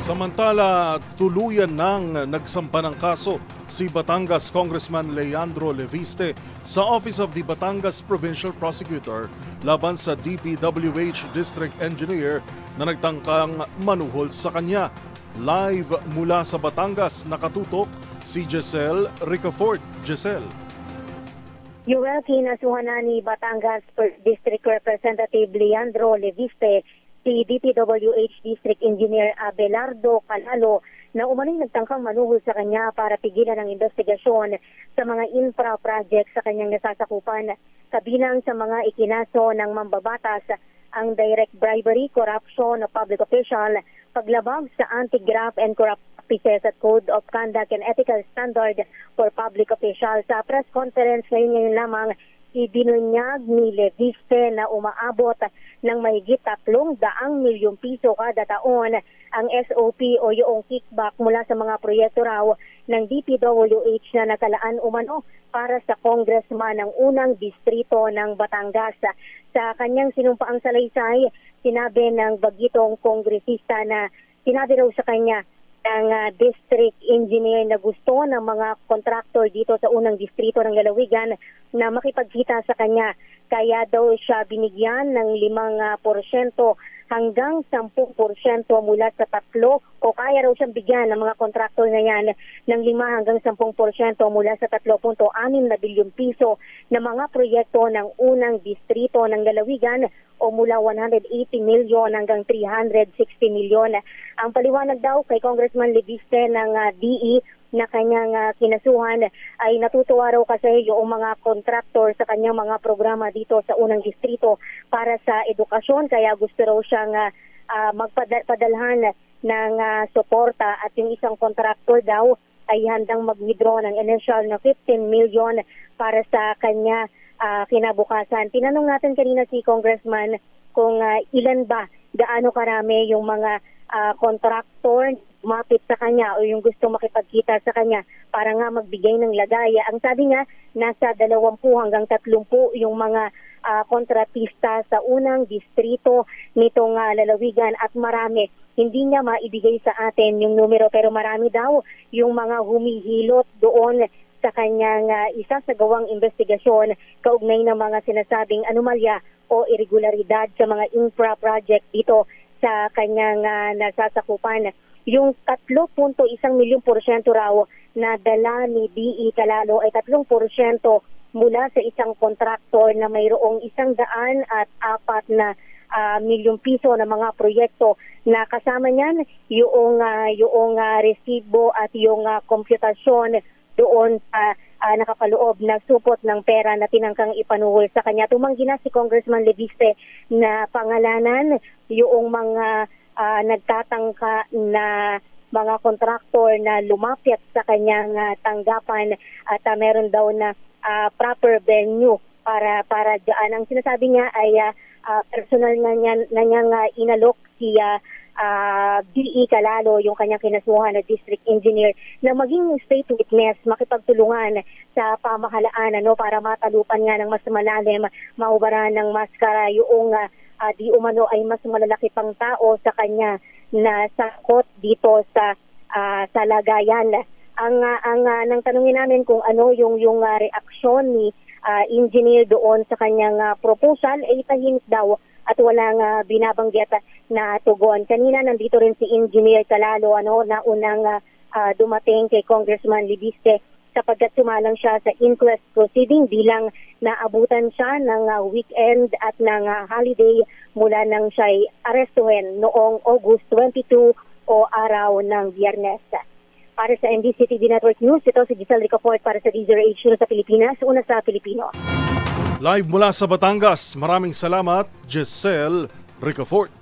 Samantala, tuluyan nang nagsampa ng kaso si Batangas Congressman Leandro Leviste sa Office of the Batangas Provincial Prosecutor laban sa DPWH District Engineer na nagtangkang manuhol sa kanya. Live mula sa Batangas, nakatutok si Giselle Ricafort. Giselle. Kinasuhan na ni Batangas District Representative Leandro Leviste si DPWH District Engineer Abelardo Calalo na umano'y nagtangkang manuhol sa kanya para pigilan ang investigasyon sa mga infra projects sa kanyang nasasakupan. Kabilang sa mga ikinaso ng mambabatas ang direct bribery, corruption of public official, paglabag sa Anti-Graft and Corrupt Practices at Code of Conduct and Ethical Standard for Public Officials. Sa press conference ngayon lamang, ibinunyag ni Leviste na umaabot ng mahigit 300 milyong piso kada taon ang SOP o yung kickback mula sa mga proyekto raw ng DPWH na nakalaan umano para sa congressman ng unang distrito ng Batangas. Sa kanyang sinumpaang salaysay, sinabi ng bagitong kongresista na sinabi raw sa kanya ng district engineer na gusto ng mga contractor dito sa unang distrito ng Lalawigan na makipagkita sa kanya. Kaya daw siya binigyan ng 5% hanggang 10% mula sa 3 o kaya raw siyang bigyan ng mga contractor na yan ng 5 hanggang 10% mula sa 3.6 na bilyong piso na mga proyekto ng unang distrito ng Lalawigan o mula 180 milyon hanggang 360 milyon. Ang paliwanag daw kay Congressman Leviste ng DE na kanyang kinasuhan ay natutuwa raw kasi yung mga contractor sa kanyang mga programa dito sa unang distrito para sa edukasyon, kaya gusto raw siyang magpadalhan ng suporta at yung isang contractor daw ay handang mag-withdraw ng initial na 15 million para sa kanya kinabukasan. Tinanong natin kanina si Congressman kung ilan ba, gaano karami yung mga contractor mapit sa kanya o yung gusto makipagkita sa kanya para nga magbigay ng lagaya. Ang sabi nga, nasa 20 hanggang 30 yung mga kontratista sa unang distrito nitong Lalawigan at marami. Hindi niya maibigay sa atin yung numero pero marami daw yung mga humihilot doon sa kanyang isa sa gawang investigasyon kaugnay ng mga sinasabing anomalya o irregularidad sa mga infra project dito sa kanyang nasasakupan. Yung 3.1 milyong porsyento raw na dala ni DE Calalo ay 3% mula sa isang kontraktor na mayroong 104 na milyong piso na mga proyekto na kasama niyan yung resibo at yung komputasyon doon sa nakapaloob na supot ng pera na tinangkang ipanuhol sa kanya. Tumanggi na si Congressman Leviste na pangalanan yung mga nagtatangka na mga kontraktor na lumapit sa kanyang tanggapan at meron daw na proper venue para diyan. Ang sinasabi niya ay personal na niyang inalok si DE Calalo, yung kanyang kinasuhan na district engineer, na maging state witness, makipagtulungan sa pamahalaan para matalupan nga ng mas malalim, maubaran ng maskara yung di umano ay mas malalaki pang tao sa kanya na sakot dito sa lagayan. Nang tanungin namin kung ano yung reaksyon ni engineer doon sa kanyang proposal, ay tahimik daw at walang binabanggit na tugon. Kanina nandito rin si Engineer Calalo na unang dumating kay Congressman Leviste sapagkat sumalang siya sa inquest proceeding bilang naabutan siya ng weekend at ng holiday mula nang siya'y arestuhin noong August 22 o araw ng Biyernes. Para sa NBC TV Network News, ito si Giselle Ricafort para sa DZRH sa Pilipinas, una sa Pilipino. Live mula sa Batangas, maraming salamat, Giselle Ricafort.